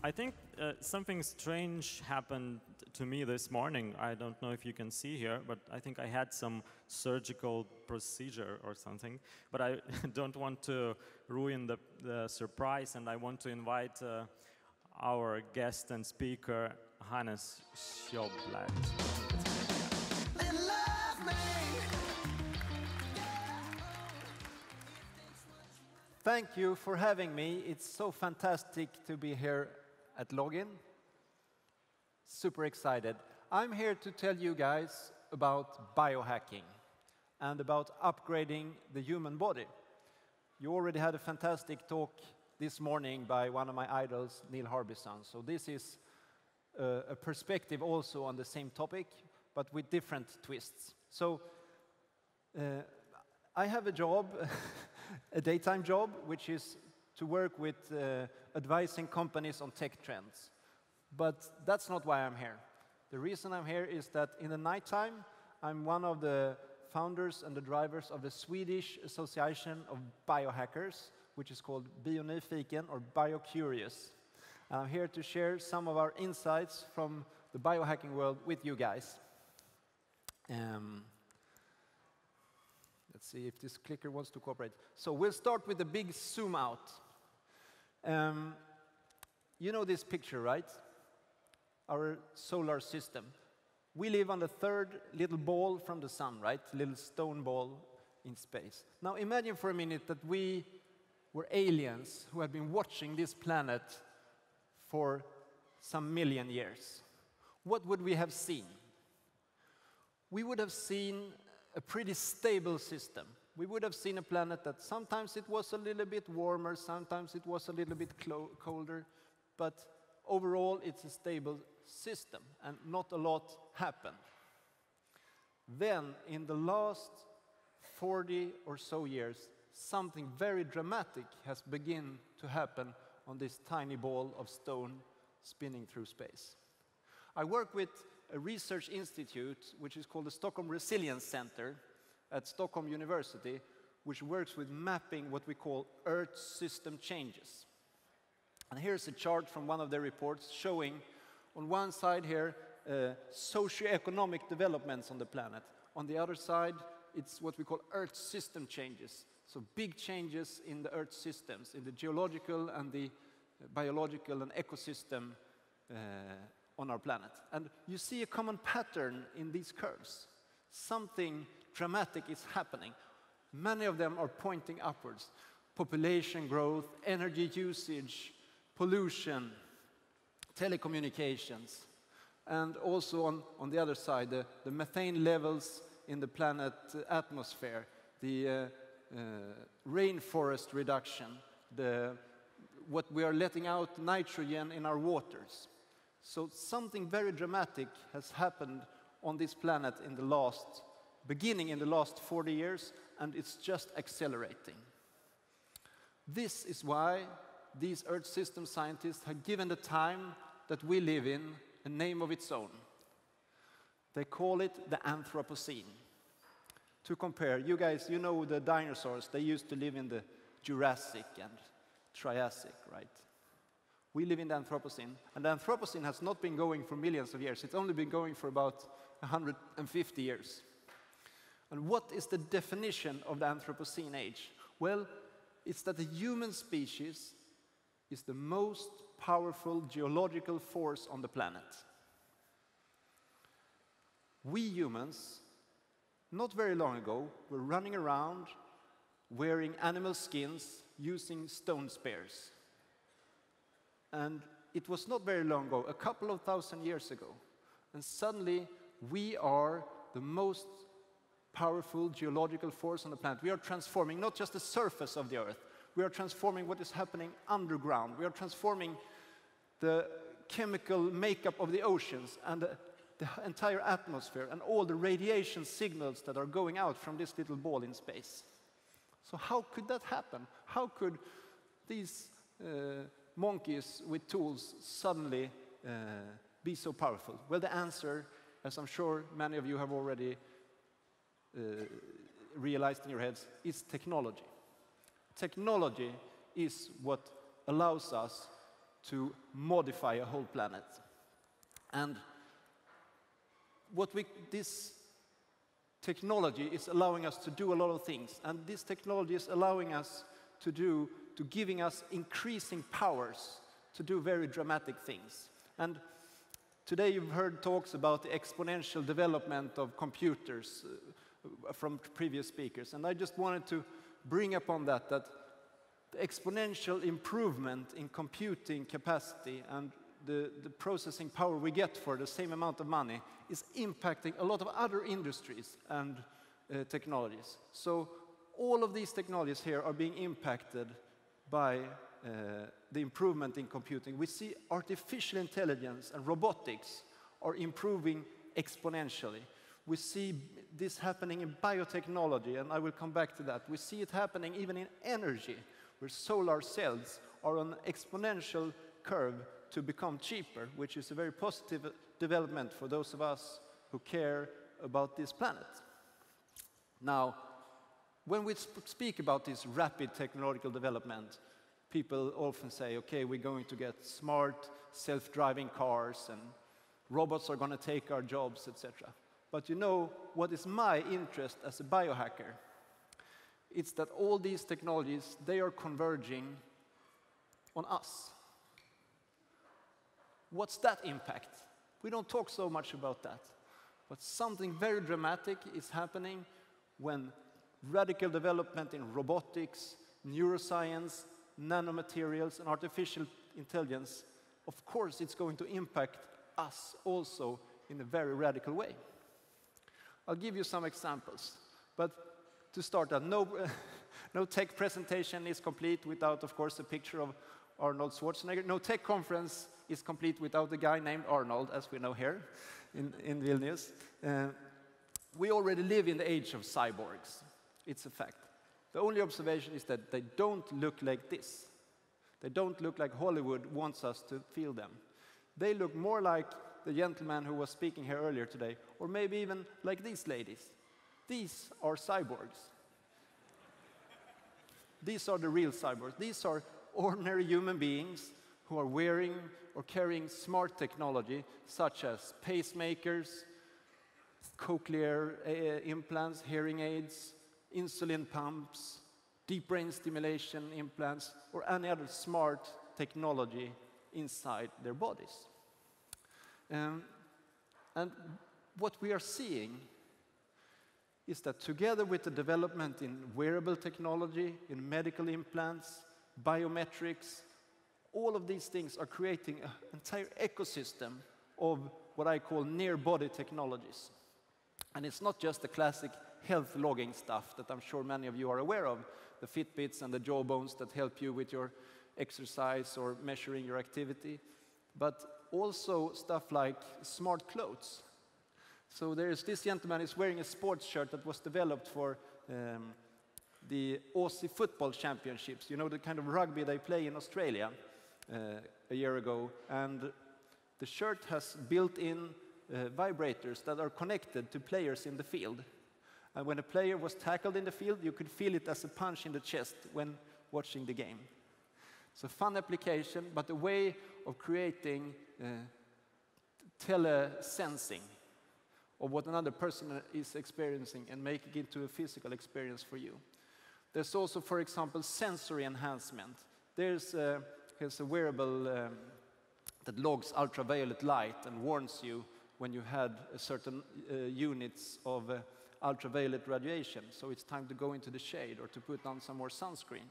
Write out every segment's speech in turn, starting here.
I think something strange happened to me this morning. I don't know if you can see here, but I think I had some surgical procedure or something. But I don't want to ruin the surprise, and I want to invite our guest and speaker, Hannes Sjoblad. Thank you for having me. It's so fantastic to be here at Login. Super excited. I'm here to tell you guys about biohacking and about upgrading the human body. You already had a fantastic talk this morning by one of my idols, Neil Harbison. So this is a perspective also on the same topic, but with different twists. So I have a job, a daytime job, which is to work with advising companies on tech trends. But that's not why I'm here. The reason I'm here is that in the nighttime, I'm one of the founders and the drivers of the Swedish Association of Biohackers, which is called Bionyfiken or Biocurious. And I'm here to share some of our insights from the biohacking world with you guys. Let's see if this clicker wants to cooperate. So we'll start with the big zoom out. You know this picture, right? Our solar system. We live on the third little ball from the sun, right? Little stone ball in space. Now imagine for a minute that we were aliens who had been watching this planet for some million years. What would we have seen? We would have seen a pretty stable system. We would have seen a planet that sometimes it was a little bit warmer, sometimes it was a little bit colder, but overall it's a stable system and not a lot happened. Then in the last 40 or so years, something very dramatic has begun to happen on this tiny ball of stone spinning through space. I work with a research institute which is called the Stockholm Resilience Center at Stockholm University, which works with mapping what we call Earth system changes. And here's a chart from one of their reports showing on one side here socioeconomic developments on the planet. On the other side, it's what we call Earth system changes. So big changes in the Earth systems, in the geological and the biological and ecosystem on our planet. And you see a common pattern in these curves. Something dramatic is happening. Many of them are pointing upwards. Population growth, energy usage, pollution, telecommunications, and also on the other side, the methane levels in the planet atmosphere, the rainforest reduction, what we are letting out nitrogen in our waters. So something very dramatic has happened on this planet beginning in the last 40 years, and it's just accelerating. This is why these Earth system scientists have given the time that we live in a name of its own. They call it the Anthropocene. To compare, you guys, you know the dinosaurs, they used to live in the Jurassic and Triassic, right? We live in the Anthropocene, and the Anthropocene has not been going for millions of years. It's only been going for about 150 years. And what is the definition of the Anthropocene age? Well, it's that the human species is the most powerful geological force on the planet. We humans, not very long ago, were running around wearing animal skins using stone spears. And it was not very long ago, a couple of thousand years ago. And suddenly, we are the most powerful geological force on the planet. We are transforming not just the surface of the Earth, we are transforming what is happening underground. We are transforming the chemical makeup of the oceans and the entire atmosphere and all the radiation signals that are going out from this little ball in space. So how could that happen? How could these monkeys with tools suddenly be so powerful? Well, the answer, as I'm sure many of you have already realized in your heads, is technology. Technology is what allows us to modify a whole planet. And this technology is allowing us to do a lot of things, and this technology is allowing us to giving us increasing powers to do very dramatic things. And today you've heard talks about the exponential development of computers from previous speakers, and I just wanted to bring upon that the exponential improvement in computing capacity and the processing power we get for the same amount of money is impacting a lot of other industries and technologies. So all of these technologies here are being impacted by the improvement in computing. We see artificial intelligence and robotics are improving exponentially. We see this happening in biotechnology, and I will come back to that. We see it happening even in energy, where solar cells are on an exponential curve to become cheaper, which is a very positive development for those of us who care about this planet. Now, when we speak about this rapid technological development, people often say, okay, we're going to get smart, self-driving cars, and robots are going to take our jobs, etc. But you know, what is my interest as a biohacker? It's that all these technologies, they are converging on us. What's that impact? We don't talk so much about that. But something very dramatic is happening when radical development in robotics, neuroscience, nanomaterials, and artificial intelligence, of course, it's going to impact us also in a very radical way. I'll give you some examples. But to start out, no tech presentation is complete without, of course, a picture of Arnold Schwarzenegger. No tech conference is complete without a guy named Arnold, as we know here in Vilnius. We already live in the age of cyborgs. It's a fact. The only observation is that they don't look like this. They don't look like Hollywood wants us to feel them. They look more like the gentleman who was speaking here earlier today, or maybe even like these ladies. These are cyborgs. These are the real cyborgs. These are ordinary human beings who are wearing or carrying smart technology, such as pacemakers, cochlear implants, hearing aids, insulin pumps, deep brain stimulation implants, or any other smart technology inside their bodies. And what we are seeing is that together with the development in wearable technology, in medical implants, biometrics, all of these things are creating an entire ecosystem of what I call near-body technologies. And it's not just the classic health logging stuff that I'm sure many of you are aware of, the Fitbits and the Jawbones that help you with your exercise or measuring your activity, but also stuff like smart clothes. So there's this gentleman is wearing a sports shirt that was developed for the Aussie Football Championships, you know, the kind of rugby they play in Australia a year ago. And the shirt has built-in vibrators that are connected to players in the field. And when a player was tackled in the field, you could feel it as a punch in the chest when watching the game. It's a fun application, but a way of creating telesensing of what another person is experiencing and making it into a physical experience for you. There's also, for example, sensory enhancement. Here's a wearable that logs ultraviolet light and warns you when you had a certain units of ultraviolet radiation, so it's time to go into the shade or to put on some more sunscreen.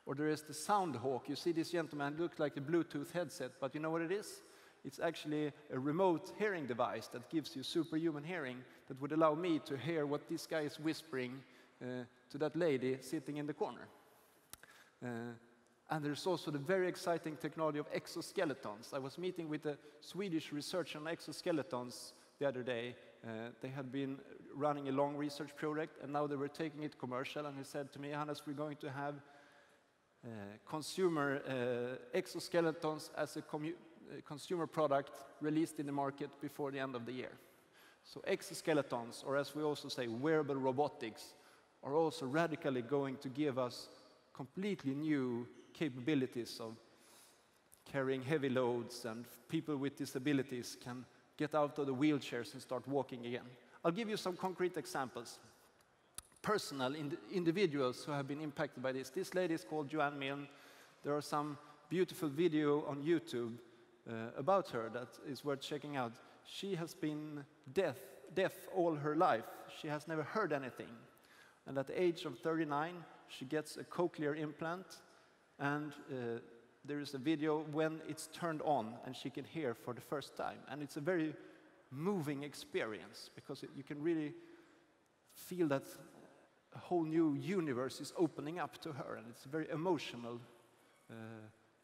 Or there is the Sound Hawk. You see this gentleman looks like a Bluetooth headset, but you know what it is? It's actually a remote hearing device that gives you superhuman hearing that would allow me to hear what this guy is whispering to that lady sitting in the corner. And there's also the very exciting technology of exoskeletons. I was meeting with a Swedish researcher on exoskeletons the other day. They had been running a long research project, and now they were taking it commercial. And he said to me, Hannes, we're going to have consumer exoskeletons as a consumer product released in the market before the end of the year. So exoskeletons, or as we also say, wearable robotics, are also radically going to give us completely new capabilities of carrying heavy loads, and people with disabilities can get out of the wheelchairs and start walking again. I'll give you some concrete examples. Personal individuals who have been impacted by this. This lady is called Joanne Milne. There are some beautiful video on YouTube about her that is worth checking out. She has been deaf all her life. She has never heard anything. And at the age of 39, she gets a cochlear implant, and there is a video when it's turned on and she can hear for the first time. And it's a very moving experience because you can really feel that a whole new universe is opening up to her, and it's a very emotional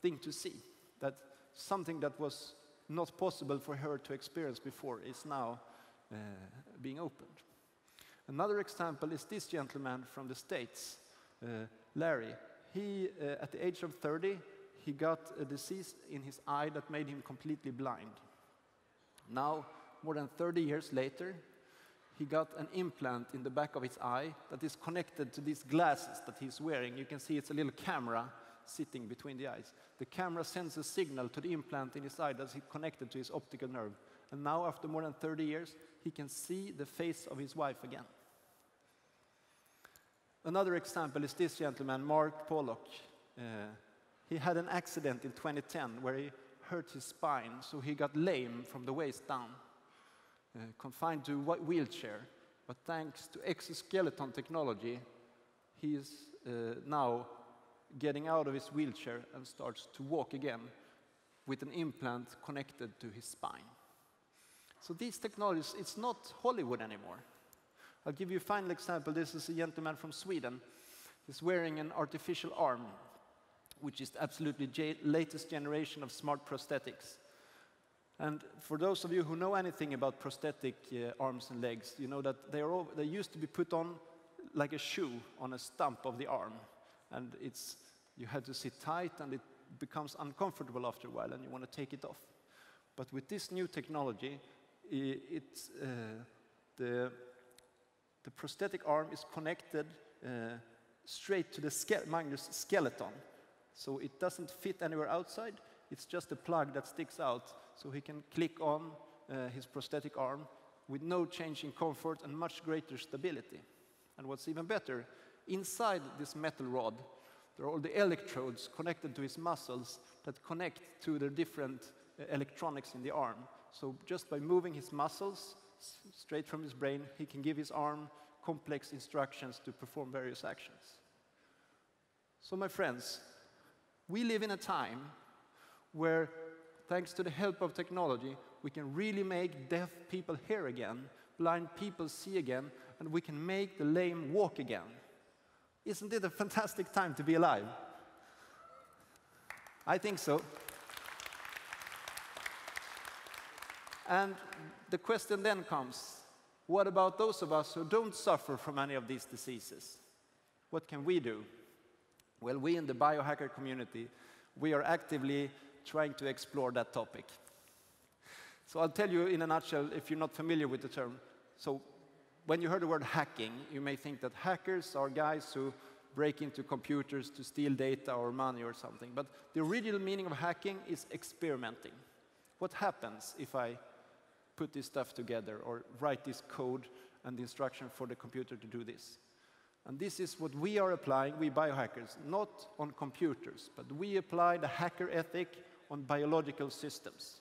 thing to see. That something that was not possible for her to experience before is now being opened. Another example is this gentleman from the States, Larry. He, at the age of 30, he got a disease in his eye that made him completely blind. Now, more than 30 years later, he got an implant in the back of his eye that is connected to these glasses that he's wearing. You can see it's a little camera sitting between the eyes. The camera sends a signal to the implant in his eye that's connected to his optical nerve. And now, after more than 30 years, he can see the face of his wife again. Another example is this gentleman, Mark Pollock. He had an accident in 2010 where he hurt his spine, so he got lame from the waist down, confined to a wheelchair. But thanks to exoskeleton technology, he is now getting out of his wheelchair and starts to walk again with an implant connected to his spine. So these technologies, it's not Hollywood anymore. I'll give you a final example. This is a gentleman from Sweden. He's wearing an artificial arm, which is the absolutely latest generation of smart prosthetics. And for those of you who know anything about prosthetic arms and legs, you know that they used to be put on like a shoe on a stump of the arm. And you had to sit tight, and it becomes uncomfortable after a while, and you want to take it off. But with this new technology, the prosthetic arm is connected straight to the Magnus skeleton. So it doesn't fit anywhere outside. It's just a plug that sticks out, so he can click on his prosthetic arm with no change in comfort and much greater stability. And what's even better, inside this metal rod, there are all the electrodes connected to his muscles that connect to the different electronics in the arm. So just by moving his muscles straight from his brain, he can give his arm complex instructions to perform various actions. So my friends, we live in a time where, thanks to the help of technology, we can really make deaf people hear again, blind people see again, and we can make the lame walk again. Isn't it a fantastic time to be alive? I think so. And the question then comes, what about those of us who don't suffer from any of these diseases? What can we do? Well, we in the biohacker community, we are actively trying to explore that topic. So I'll tell you in a nutshell, if you're not familiar with the term. So when you heard the word hacking, you may think that hackers are guys who break into computers to steal data or money or something. But the original meaning of hacking is experimenting. What happens if I put this stuff together or write this code and the instruction for the computer to do this? And this is what we are applying, we biohackers, not on computers, but we apply the hacker ethic on biological systems.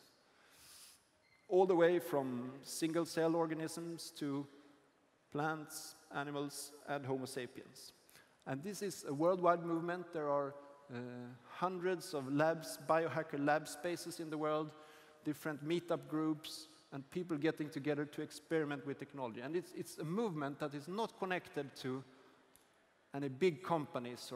All the way from single-cell organisms to plants, animals, and Homo sapiens. And this is a worldwide movement. There are hundreds of labs, biohacker lab spaces in the world, different meetup groups, and people getting together to experiment with technology. And it's a movement that is not connected to any big companies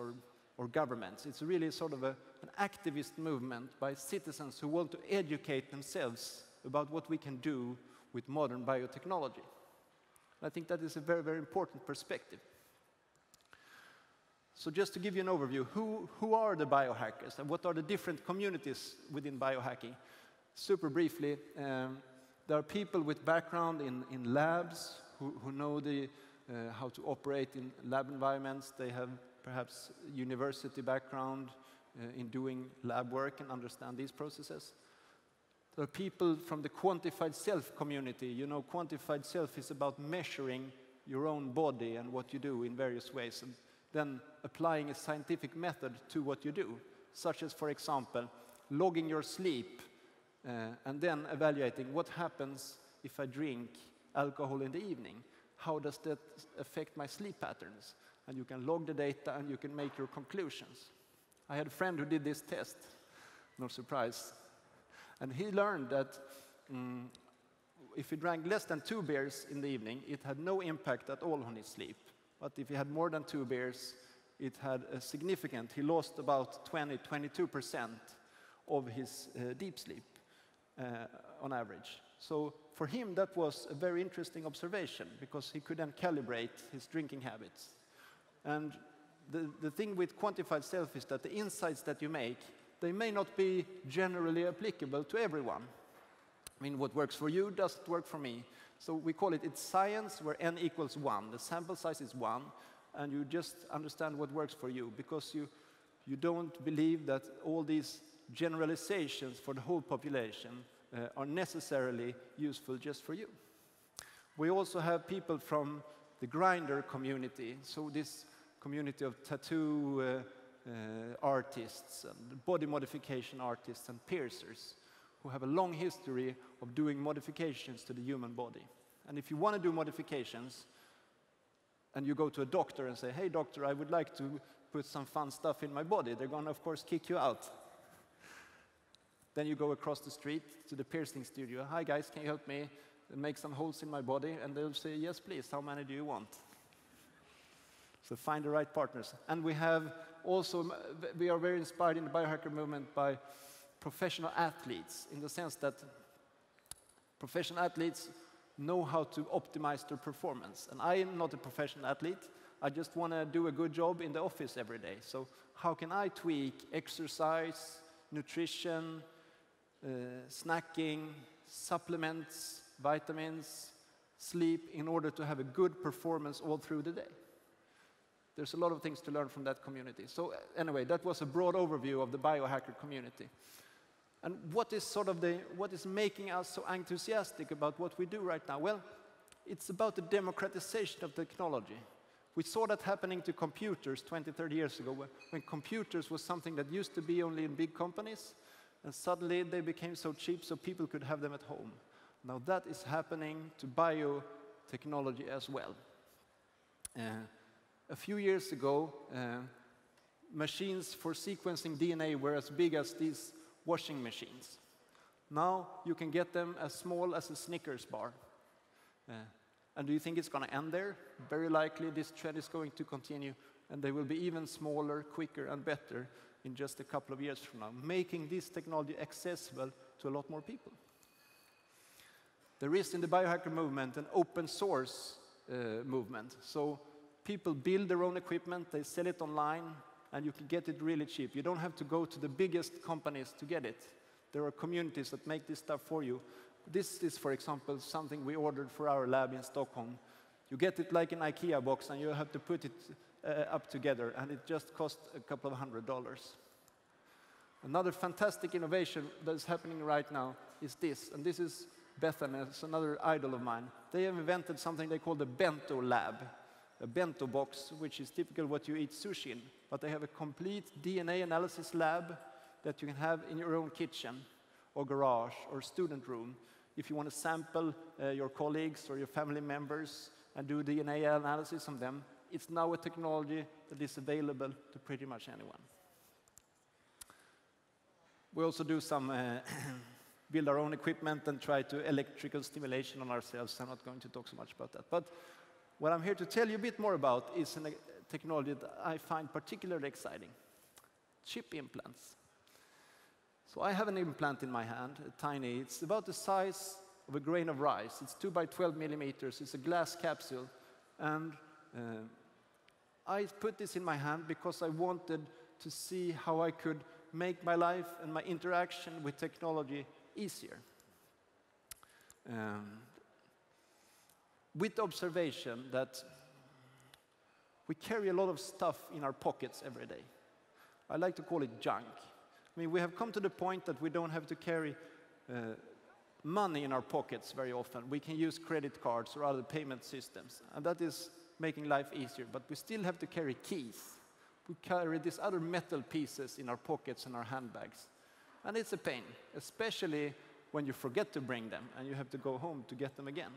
or governments. It's really sort of an activist movement by citizens who want to educate themselves about what we can do with modern biotechnology. I think that is a very, very important perspective. So just to give you an overview, who are the biohackers and what are the different communities within biohacking? Super briefly, there are people with background in labs who know how to operate in lab environments. They have perhaps university background, in doing lab work and understand these processes. There are people from the quantified self community. You know, quantified self is about measuring your own body and what you do in various ways, and then applying a scientific method to what you do, such as, for example, logging your sleep and then evaluating what happens if I drink alcohol in the evening. How does that affect my sleep patterns? And you can log the data and you can make your conclusions. I had a friend who did this test, no surprise. And he learned that if he drank less than 2 beers in the evening, it had no impact at all on his sleep. But if he had more than 2 beers, it had a significant, he lost about 22% of his deep sleep on average. So for him, that was a very interesting observation because he could then calibrate his drinking habits. And the thing with quantified self is that the insights that you make, they may not be generally applicable to everyone. I mean, what works for you doesn't work for me. So we call it's science where n equals 1. The sample size is 1, and you just understand what works for you because you don't believe that all these generalizations for the whole population are necessarily useful just for you. We also have people from the grinder community, so this community of tattoo artists and body modification artists and piercers who have a long history of doing modifications to the human body. And if you want to do modifications and you go to a doctor and say, hey doctor, I would like to put some fun stuff in my body, they're going to of course kick you out. Then you go across the street to the piercing studio. Hi guys, can you help me make some holes in my body? And they'll say, yes please, how many do you want? So find the right partners. And we have also, we are very inspired in the biohacker movement by professional athletes, in the sense that professional athletes know how to optimize their performance. And I am not a professional athlete. I just want to do a good job in the office every day. So how can I tweak exercise, nutrition, snacking, supplements, vitamins, sleep in order to have a good performance all through the day? There's a lot of things to learn from that community. So anyway, that was a broad overview of the biohacker community. And what is making us so enthusiastic about what we do right now? Well, it's about the democratization of technology. We saw that happening to computers 20, 30 years ago, when computers was something that used to be only in big companies, and suddenly they became so cheap so people could have them at home. Now that is happening to biotechnology as well. A few years ago, machines for sequencing DNA were as big as these washing machines. Now you can get them as small as a Snickers bar. And do you think it's going to end there? Very likely this trend is going to continue, and they will be even smaller, quicker, and better in just a couple of years from now, making this technology accessible to a lot more people. There is in the biohacker movement an open source movement. So people build their own equipment, they sell it online, and you can get it really cheap. You don't have to go to the biggest companies to get it. There are communities that make this stuff for you. This is, for example, something we ordered for our lab in Stockholm. You get it like an IKEA box, and you have to put it up together, and it just costs a couple of $100. Another fantastic innovation that is happening right now is this, and this is Bethany, it's another idol of mine. They have invented something they call the bento lab, a bento box, which is typical what you eat sushi in, but they have a complete DNA analysis lab that you can have in your own kitchen or garage or student room. If you want to sample your colleagues or your family members and do DNA analysis on them, it's now a technology that is available to pretty much anyone. We also do some build our own equipment and try to electrical stimulation on ourselves. I'm not going to talk so much about that. But what I'm here to tell you a bit more about is a technology that I find particularly exciting: chip implants. So I have an implant in my hand, tiny. It's about the size of a grain of rice. It's 2 by 12 millimeters. It's a glass capsule. And I put this in my hand because I wanted to see how I could make my life and my interaction with technology easier. With the observation that we carry a lot of stuff in our pockets every day. I like to call it junk. I mean, we have come to the point that we don't have to carry money in our pockets very often. We can use credit cards or other payment systems, and that is making life easier, but we still have to carry keys. We carry these other metal pieces in our pockets and our handbags, and it's a pain, especially when you forget to bring them and you have to go home to get them again.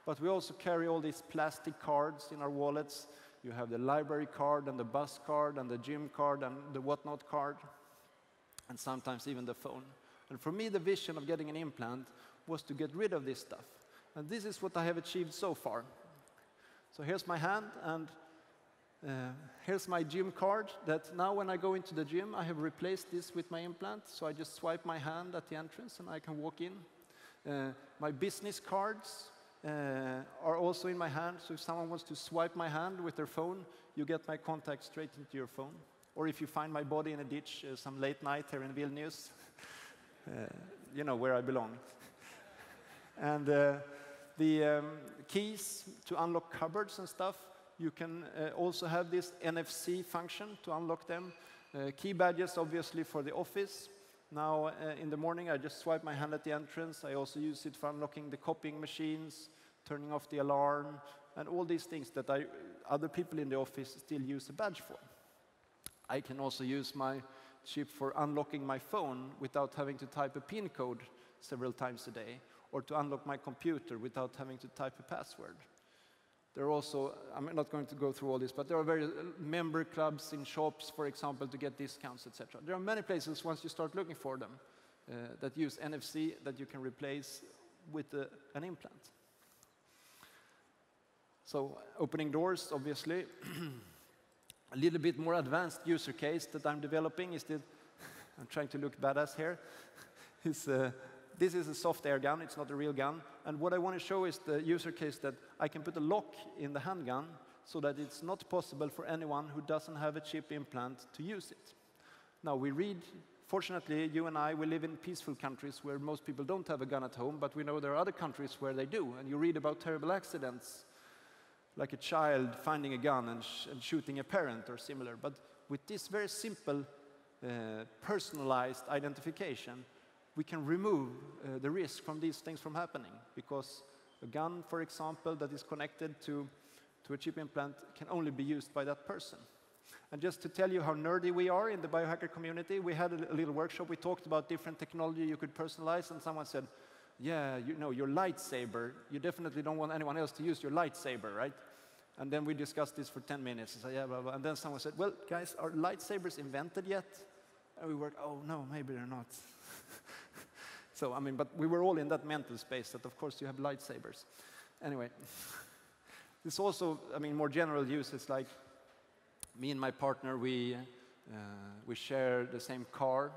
But we also carry all these plastic cards in our wallets. You have the library card and the bus card and the gym card and the whatnot card, and sometimes even the phone. And for me, the vision of getting an implant was to get rid of this stuff. And this is what I have achieved so far. So here's my hand, and here's my gym card that now when I go into the gym, I have replaced this with my implant. So I just swipe my hand at the entrance and I can walk in. My business cards are also in my hand. So if someone wants to swipe my hand with their phone, you get my contact straight into your phone. Or if you find my body in a ditch some late night here in Vilnius, you know where I belong. And the keys to unlock cupboards and stuff, you can also have this NFC function to unlock them. Key badges, obviously, for the office. Now, in the morning, I just swipe my hand at the entrance. I also use it for unlocking the copying machines, turning off the alarm, and all these things that other people in the office still use a badge for. I can also use my chip for unlocking my phone without having to type a PIN code several times a day, or to unlock my computer without having to type a password. There are also, I'm not going to go through all this, but there are various member clubs in shops, for example, to get discounts, etc. There are many places, once you start looking for them, that use NFC that you can replace with an implant. So opening doors, obviously. A little bit more advanced user case that I'm developing is that, I'm trying to look badass here, this is a soft air gun, it's not a real gun. And what I want to show is the user case that I can put a lock in the handgun so that it's not possible for anyone who doesn't have a chip implant to use it. Now we read, fortunately, you and I, we live in peaceful countries where most people don't have a gun at home, but we know there are other countries where they do. And you read about terrible accidents, like a child finding a gun and shooting a parent or similar. But with this very simple, personalized identification, we can remove the risk from these things from happening, because a gun, for example, that is connected to a chip implant can only be used by that person. And just to tell you how nerdy we are in the biohacker community, we had a little workshop. We talked about different technology you could personalize, and someone said, yeah, you know, your lightsaber, you definitely don't want anyone else to use your lightsaber, right? And then we discussed this for 10 minutes. I said, yeah, blah, blah. And then someone said, well, guys, are lightsabers invented yet? And we were, oh, no, maybe they're not. So, I mean, but we were all in that mental space that, of course, you have lightsabers. Anyway, this also, I mean, more general uses, like me and my partner, we share the same car.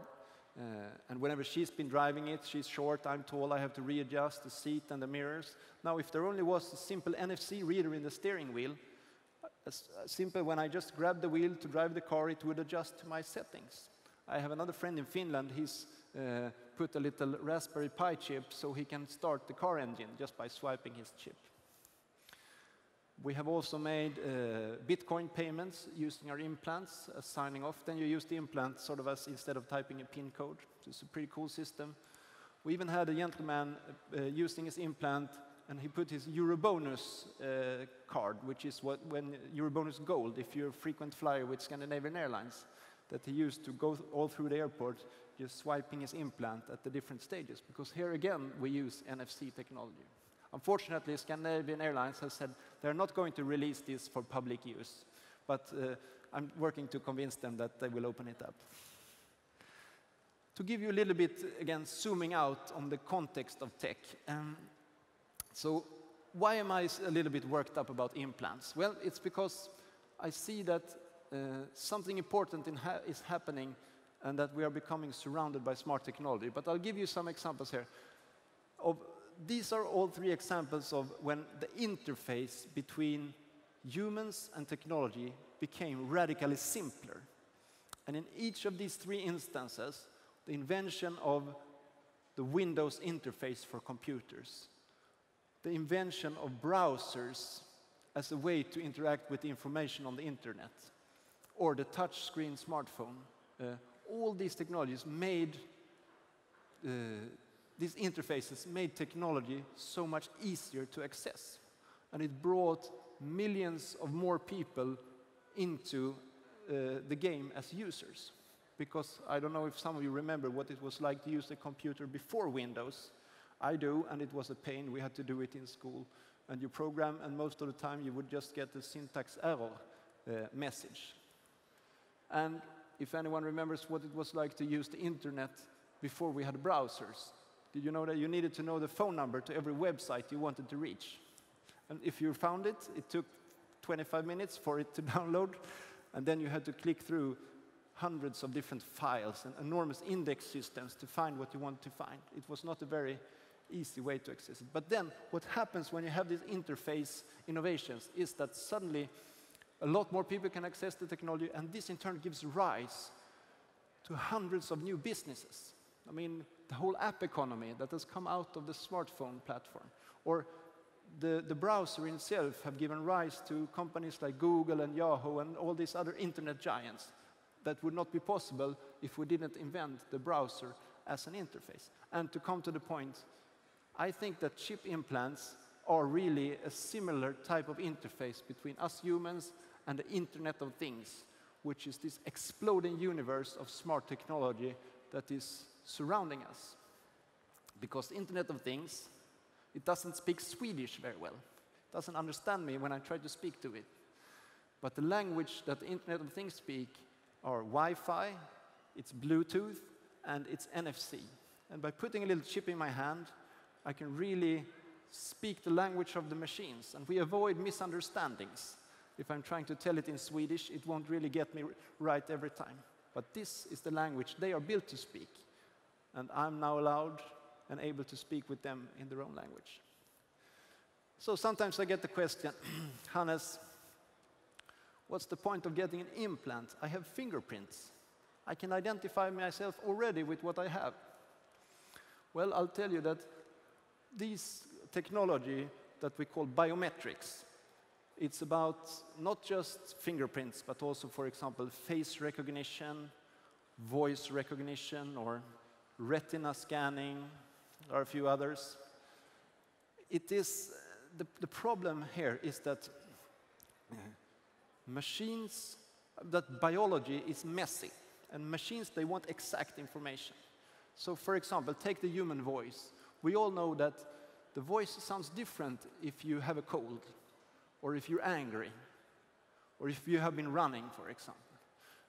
And whenever she's been driving it, she's short, I'm tall, I have to readjust the seat and the mirrors. Now, if there only was a simple NFC reader in the steering wheel, simple, when I just grab the wheel to drive the car, it would adjust to my settings. I have another friend in Finland, he's put a little Raspberry Pi chip so he can start the car engine just by swiping his chip. We have also made Bitcoin payments using our implants as signing off. Then you use the implant sort of as instead of typing a PIN code. So it's a pretty cool system. We even had a gentleman using his implant, and he put his Eurobonus card, which is when Eurobonus Gold, if you're a frequent flyer with Scandinavian Airlines, that he used to go all through the airport, just swiping his implant at the different stages. Because here again, we use NFC technology. Unfortunately, Scandinavian Airlines has said they're not going to release this for public use. But I'm working to convince them that they will open it up. To give you a little bit, again, zooming out on the context of tech. So why am I a little bit worked up about implants? Well, it's because I see that something important is happening and that we are becoming surrounded by smart technology. But I'll give you some examples here. These are all three examples of when the interface between humans and technology became radically simpler. And in each of these three instances, the invention of the Windows interface for computers, the invention of browsers as a way to interact with the information on the internet, or the touchscreen smartphone, All these technologies made, these interfaces made technology so much easier to access. And it brought millions of more people into the game as users. Because I don't know if some of you remember what it was like to use a computer before Windows. I do, and it was a pain. We had to do it in school. And you program, and most of the time you would just get the syntax error message. And if anyone remembers what it was like to use the internet before we had browsers, did you know that you needed to know the phone number to every website you wanted to reach? And if you found it, it took 25 minutes for it to download, and then you had to click through hundreds of different files and enormous index systems to find what you want to find. It was not a very easy way to access it. But then what happens when you have these interface innovations is that suddenly a lot more people can access the technology, and this in turn gives rise to hundreds of new businesses. I mean, the whole app economy that has come out of the smartphone platform, or the browser itself have given rise to companies like Google and Yahoo and all these other internet giants that would not be possible if we didn't invent the browser as an interface. And to come to the point, I think that chip implants are really a similar type of interface between us humans and the Internet of Things, which is this exploding universe of smart technology that is surrounding us. Because the Internet of Things, it doesn't speak Swedish very well. It doesn't understand me when I try to speak to it. But the language that the Internet of Things speak are Wi-Fi, it's Bluetooth, and it's NFC. And by putting a little chip in my hand, I can really speak the language of the machines, and we avoid misunderstandings. If I'm trying to tell it in Swedish, it won't really get me right every time. But this is the language they are built to speak, and I'm now allowed and able to speak with them in their own language. So sometimes I get the question, Hannes, what's the point of getting an implant? I have fingerprints. I can identify myself already with what I have. Well, I'll tell you that this technology that we call biometrics, it's about not just fingerprints, but also, for example, face recognition, voice recognition, or retina scanning. There are a few others. It is, the problem here is that machines, that biology is messy, and machines, they want exact information. So, for example, take the human voice. We all know that the voice sounds different if you have a cold, or if you're angry, or if you have been running, for example.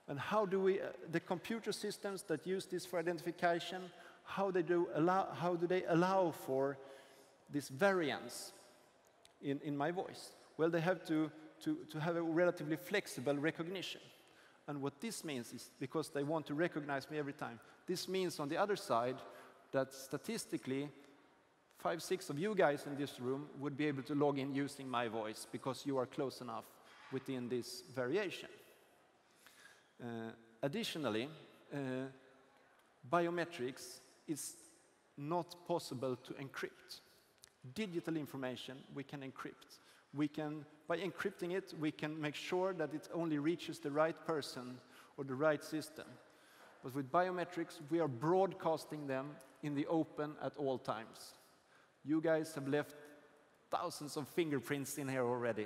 And how do we, the computer systems that use this for identification, how do they allow for this variance in my voice? Well, they have to have a relatively flexible recognition. And what this means is, because they want to recognize me every time, this means on the other side that statistically 5, 6 of you guys in this room would be able to log in using my voice because you are close enough within this variation. Additionally, biometrics is not possible to encrypt. Digital information we can encrypt. By encrypting it, we can make sure that it only reaches the right person or the right system. But with biometrics, we are broadcasting them in the open at all times. You guys have left thousands of fingerprints in here already.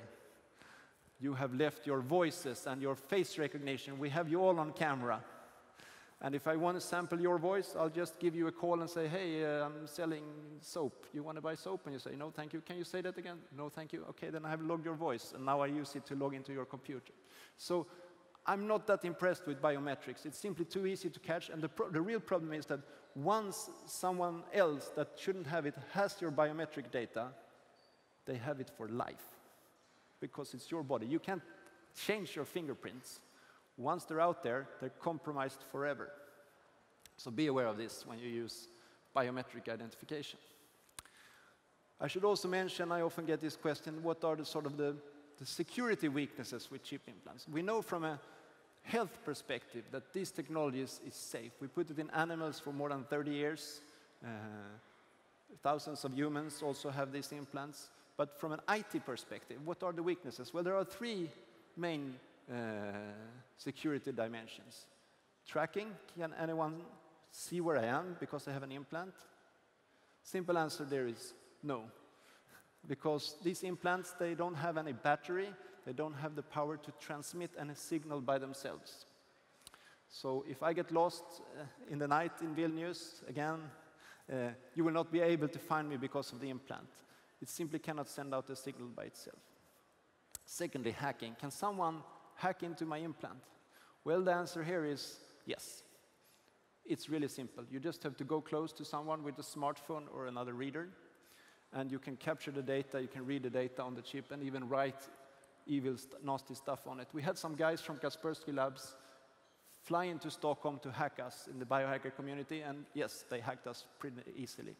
You have left your voices and your face recognition. We have you all on camera. And if I want to sample your voice, I'll just give you a call and say, hey, I'm selling soap. You want to buy soap? And you say, no, thank you. Can you say that again? No, thank you. Okay, then I have logged your voice, and now I use it to log into your computer. So I'm not that impressed with biometrics. It's simply too easy to catch, and the real problem is that once someone else that shouldn't have it has your biometric data, they have it for life, because it's your body. You can't change your fingerprints. Once they're out there, they're compromised forever. So be aware of this when you use biometric identification. I should also mention, I often get this question, what are the security weaknesses with chip implants? We know from a health perspective that this technology is safe. We put it in animals for more than 30 years. Thousands of humans also have these implants. But from an IT perspective, what are the weaknesses? Well, there are 3 main security dimensions. Tracking, can anyone see where I am because I have an implant? Simple answer there is no. Because these implants, they don't have any battery, they don't have the power to transmit any signal by themselves. So if I get lost in the night in Vilnius, again, you will not be able to find me because of the implant. It simply cannot send out a signal by itself. Secondly, hacking. Can someone hack into my implant? Well, the answer here is yes. It's really simple. You just have to go close to someone with a smartphone or another reader, and you can capture the data, you can read the data on the chip, and even write evil, nasty stuff on it. We had some guys from Kaspersky Labs fly into Stockholm to hack us in the biohacker community, and yes, they hacked us pretty easily.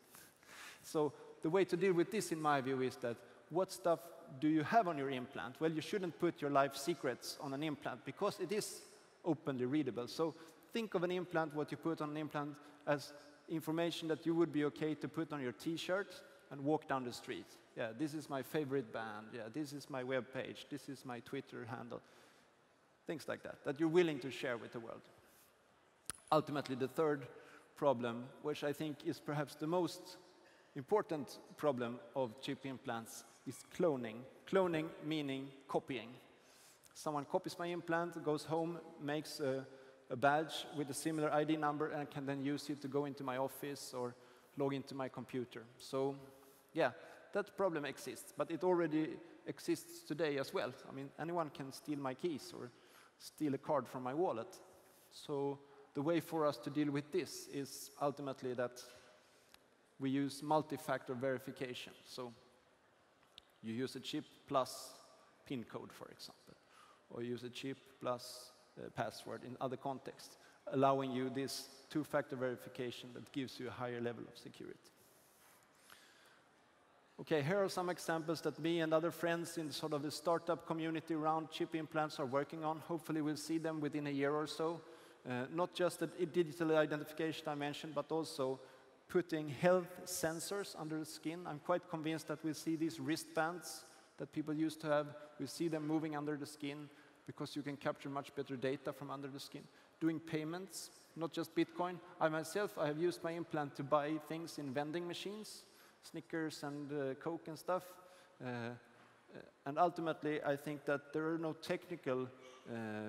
So the way to deal with this, in my view, is that what stuff do you have on your implant? Well, you shouldn't put your life secrets on an implant because it is openly readable. So think of an implant, what you put on an implant, as information that you would be okay to put on your t-shirt and walk down the street. Yeah, this is my favorite band. Yeah, this is my web page. This is my Twitter handle. Things like that, that you're willing to share with the world. Ultimately, the third problem, which I think is perhaps the most important problem of chip implants, is cloning. Cloning meaning copying. Someone copies my implant, goes home, makes a badge with a similar ID number, and can then use it to go into my office or log into my computer. So, yeah, that problem exists, but it already exists today as well. I mean, anyone can steal my keys or steal a card from my wallet. So the way for us to deal with this is ultimately that we use multi-factor verification. So you use a chip plus PIN code, for example, or use a chip plus password in other contexts, allowing you this two-factor verification that gives you a higher level of security. Okay, here are some examples that me and other friends in sort of the startup community around chip implants are working on. Hopefully we'll see them within a year or so. Not just the digital identification I mentioned, but also putting health sensors under the skin. I'm quite convinced that we'll see these wristbands that people used to have. We'll see them moving under the skin because you can capture much better data from under the skin. Doing payments, not just Bitcoin. I myself, I have used my implant to buy things in vending machines, Snickers and Coke and stuff. And ultimately, I think that there are no technical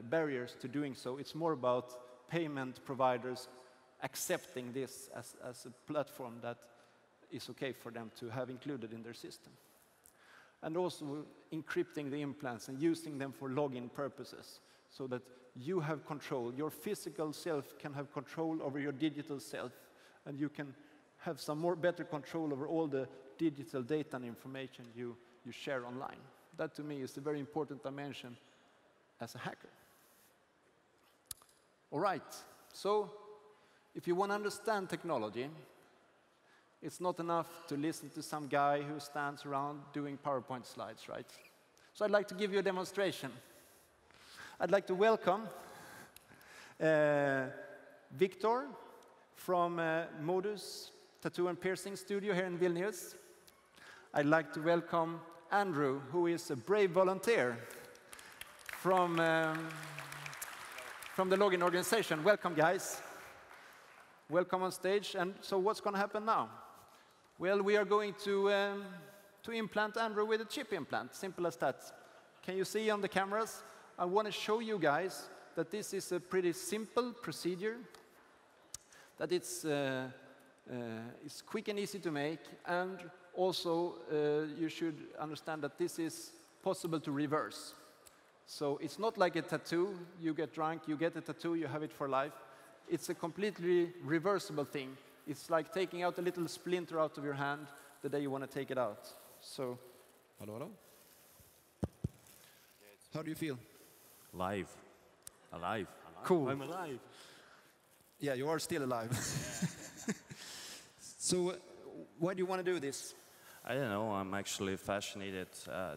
barriers to doing so. It's more about payment providers accepting this as a platform that is okay for them to have included in their system. And also encrypting the implants and using them for login purposes so that you have control. Your physical self can have control over your digital self, and you can have some more better control over all the digital data and information you share online. That, to me, is a very important dimension as a hacker. All right, so if you want to understand technology, it's not enough to listen to some guy who stands around doing PowerPoint slides, right? So I'd like to give you a demonstration. I'd like to welcome Victor from Modus Tattoo and Piercing Studio here in Vilnius. I'd like to welcome Andrew, who is a brave volunteer from the login organization. Welcome, guys. Welcome on stage. And so what's going to happen now? Well, we are going to implant Andrew with a chip implant. Simple as that. Can you see on the cameras? I want to show you guys that this is a pretty simple procedure, that it's quick and easy to make, and also you should understand that this is possible to reverse. So it's not like a tattoo. You get drunk, you get a tattoo, you have it for life. It's a completely reversible thing. It's like taking out a little splinter out of your hand the day you want to take it out. So, hello, hello. How do you feel? Alive. Alive. Cool. I'm alive. Yeah, you are still alive. So, why do you want to do this? I don't know, I'm actually fascinated.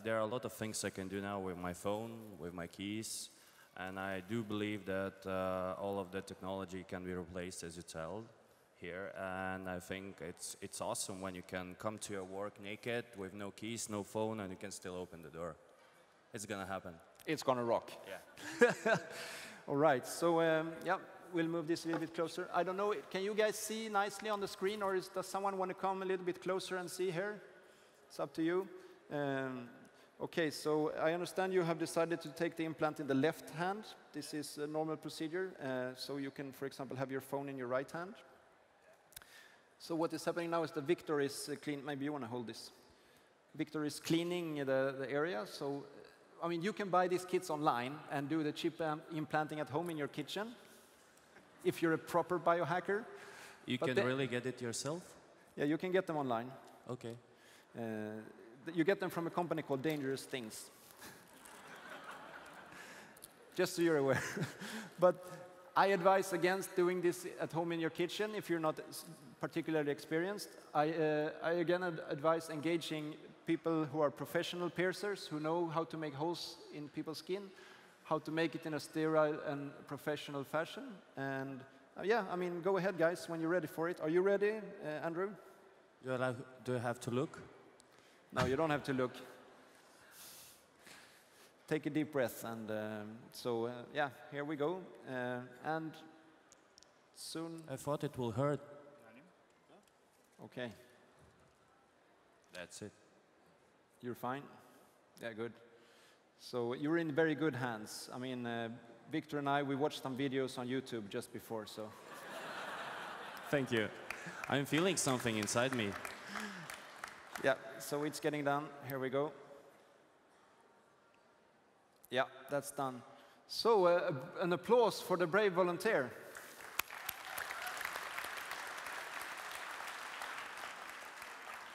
There are a lot of things I can do now with my phone, with my keys, and I do believe that all of the technology can be replaced, as you tell here, and I think it's awesome when you can come to your work naked with no keys, no phone, and you can still open the door. It's gonna happen. It's gonna rock. Yeah. All right, so yeah, we'll move this a little bit closer. I don't know, can you guys see nicely on the screen, or does someone want to come a little bit closer and see here? It's up to you. Okay, so I understand you have decided to take the implant in the left hand. This is a normal procedure, so you can, for example, have your phone in your right hand. So what is happening now is that Victor is clean. Maybe you want to hold this. Victor is cleaning the area. So, I mean, you can buy these kits online and do the chip implanting at home in your kitchen, if you're a proper biohacker. You can really get it yourself? Yeah, you can get them online. Okay. You get them from a company called Dangerous Things. Just so you're aware. But I advise against doing this at home in your kitchen if you're not particularly experienced. I again advise engaging people who are professional piercers, who know how to make holes in people's skin, how to make it in a sterile and professional fashion. And yeah, I mean, go ahead, guys, when you're ready for it. Are you ready, Andrew? Do I have to look? No, you don't have to look. Take a deep breath, and yeah, here we go. And soon. I thought it will hurt. Okay. That's it. You're fine? Yeah, good. So you're in very good hands. I mean, Victor and I, we watched some videos on YouTube just before, so. Thank you. I'm feeling something inside me. Yeah, so it's getting done. Here we go. Yeah, that's done. So an applause for the brave volunteer.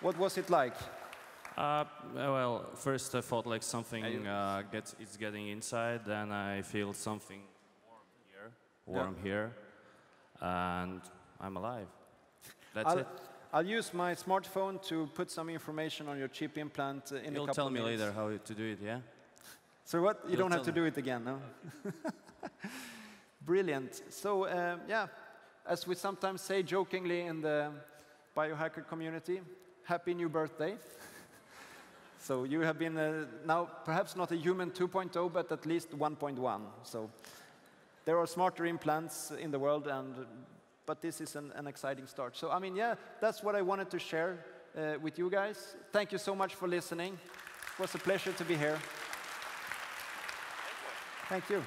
What was it like? Well, first I thought like something is getting inside, then I feel something warm here, and I'm alive. That's it. I'll use my smartphone to put some information on your chip implant in a couple of minutes. You'll tell me later how to do it, yeah? So what? You don't have to do it again, no? Brilliant. So, yeah, as we sometimes say jokingly in the biohacker community, happy new birthday. So you have been now perhaps not a human 2.0, but at least 1.1. So there are smarter implants in the world, but this is an exciting start. So, I mean, yeah, that's what I wanted to share with you guys. Thank you so much for listening. It was a pleasure to be here. Thank you.